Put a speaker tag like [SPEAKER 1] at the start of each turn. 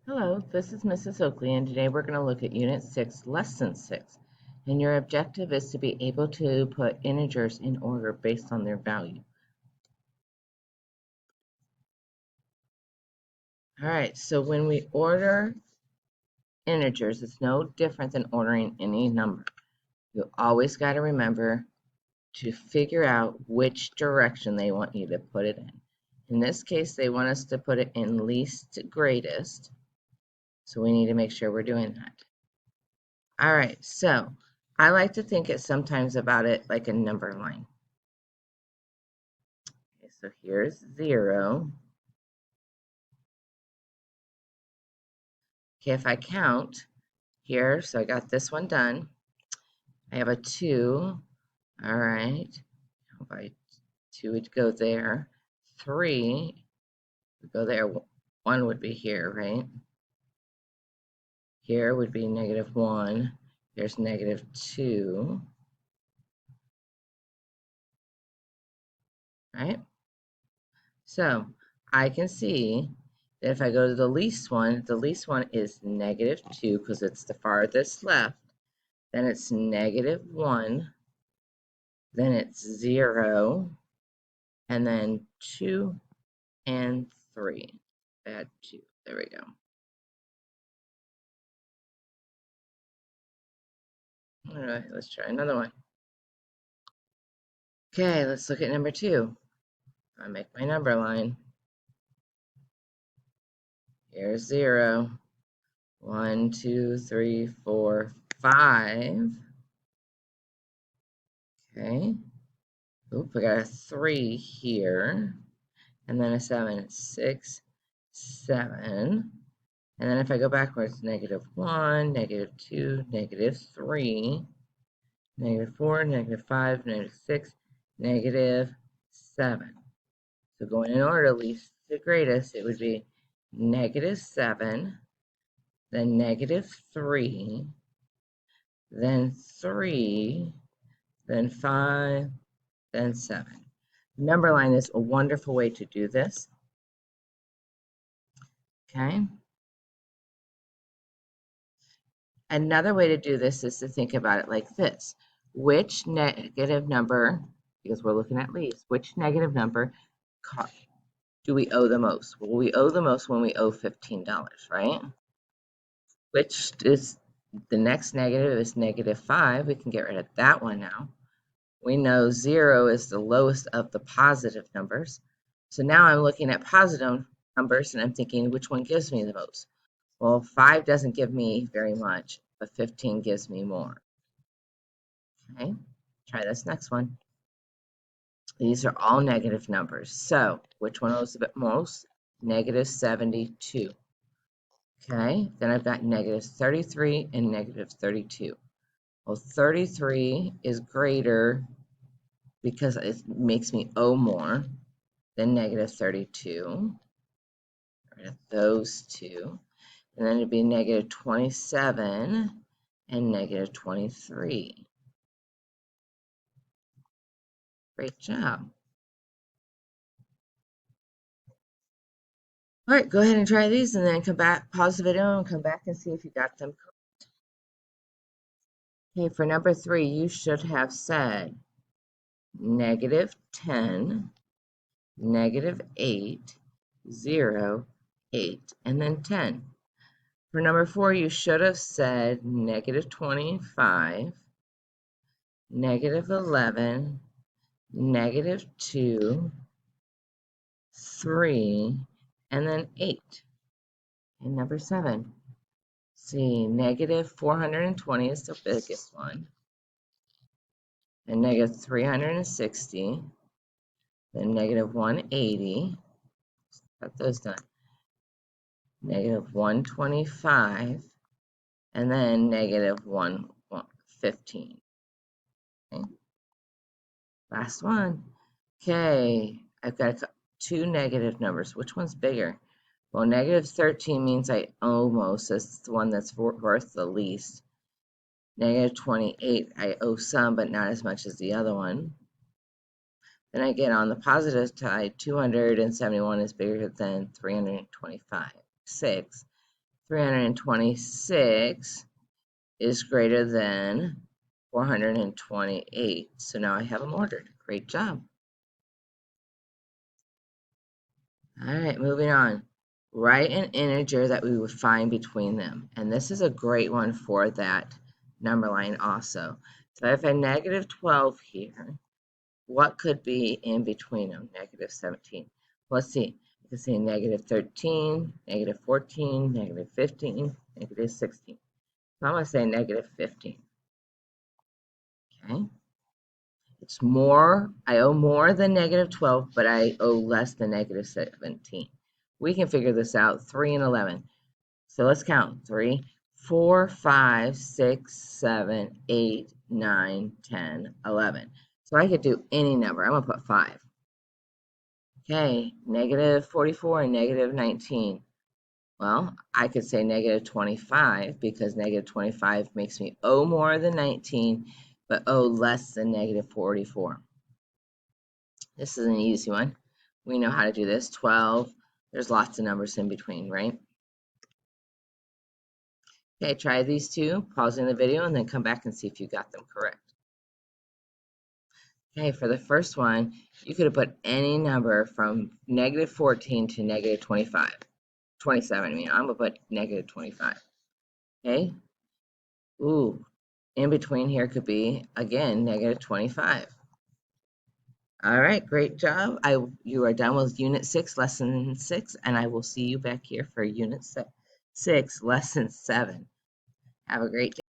[SPEAKER 1] Hello, this is Mrs. Oakley, and today we're going to look at Unit 6, Lesson 6. And your objective is to be able to put integers in order based on their value. All right, so when we order integers, it's no different than ordering any number. You always got to remember to figure out which direction they want you to put it in. In this case, they want us to put it in least to greatest, so we need to make sure we're doing that. All right, so I like to think it sometimes about it like a number line. Okay, so here's 0. Okay, if I count here, so I got this one done. I have a 2. All right, by 2 would go there. 3 would go there. 1 would be here, right? Here would be -1. Here's -2. Right? So I can see that if I go to the least one is -2 because it's the farthest left. Then it's -1. Then it's 0. And then 2 and 3. Add 2. There we go. All right, let's try another one. Okay, let's look at number 2. I make my number line. Here's 0. 1, 2, 3, 4, 5. Okay. Oop, I got a 3 here. And then a 7. 6, 7. And then if I go backwards, -1, -2, -3, -4, -5, -6, -7. So going in order, least to greatest, it would be -7, then -3, then 3, then 5, then 7. Number line is a wonderful way to do this. Okay. Another way to do this is to think about it like this. Which negative number, because we're looking at least, which negative number do we owe the most? Well, we owe the most when we owe $15, right? Which is the next negative is -5. We can get rid of that one now. We know 0 is the lowest of the positive numbers. So now I'm looking at positive numbers and I'm thinking, which one gives me the most? Well, 5 doesn't give me very much, but 15 gives me more. Okay, try this next one. These are all negative numbers. So which one owes the most? -72. Okay, then I've got -33 and -32. Well, 33 is greater because it makes me owe more than -32. Rid of those two. And then it'd be -27 and -23. Great job. All right, go ahead and try these and then come back, pause the video and come back and see if you got them correct. Okay, for number 3, you should have said -10, -8, 0, 8, and then 10. For number 4, you should have said -25, -11, -2, 3, and then 8. And number 7, see, -420 is the biggest one, and -360, then -180, got those done, -125, and then -115. Okay. Last one. Okay, I've got 2 negative numbers. Which one's bigger? Well, -13 means I owe most. That's the one that's worth the least. -28, I owe some, but not as much as the other one. Then I get on the positive side, 271 is bigger than 325. 6. 326 is greater than 428. So now I have them ordered. Great job. All right, moving on. Write an integer that we would find between them. And this is a great one for that number line also. So if I have negative 12 here, what could be in between them? Negative 17. Let's see. You can say negative 13, negative 14, negative 15, negative 16. So I'm going to say negative 15. Okay. It's more, I owe more than negative 12, but I owe less than negative 17. We can figure this out, 3 and 11. So let's count, 3, 4, 5, 6, 7, 8, 9, 10, 11. So I could do any number. I'm going to put 5. Okay, negative 44 and negative 19. Well, I could say negative 25 because negative 25 makes me owe more than 19, but owe less than negative 44. This is an easy one. We know how to do this. 12. There's lots of numbers in between, right? Okay, try these two, pausing the video, and then come back and see if you got them correct. Okay, for the first one, you could have put any number from negative 14 to negative 25. 27, I mean, I'm going to put negative 25. Okay? Ooh, in between here could be, again, negative 25. All right, great job. You are done with Unit 6, Lesson 6, and I will see you back here for Unit 6, Lesson 7. Have a great day.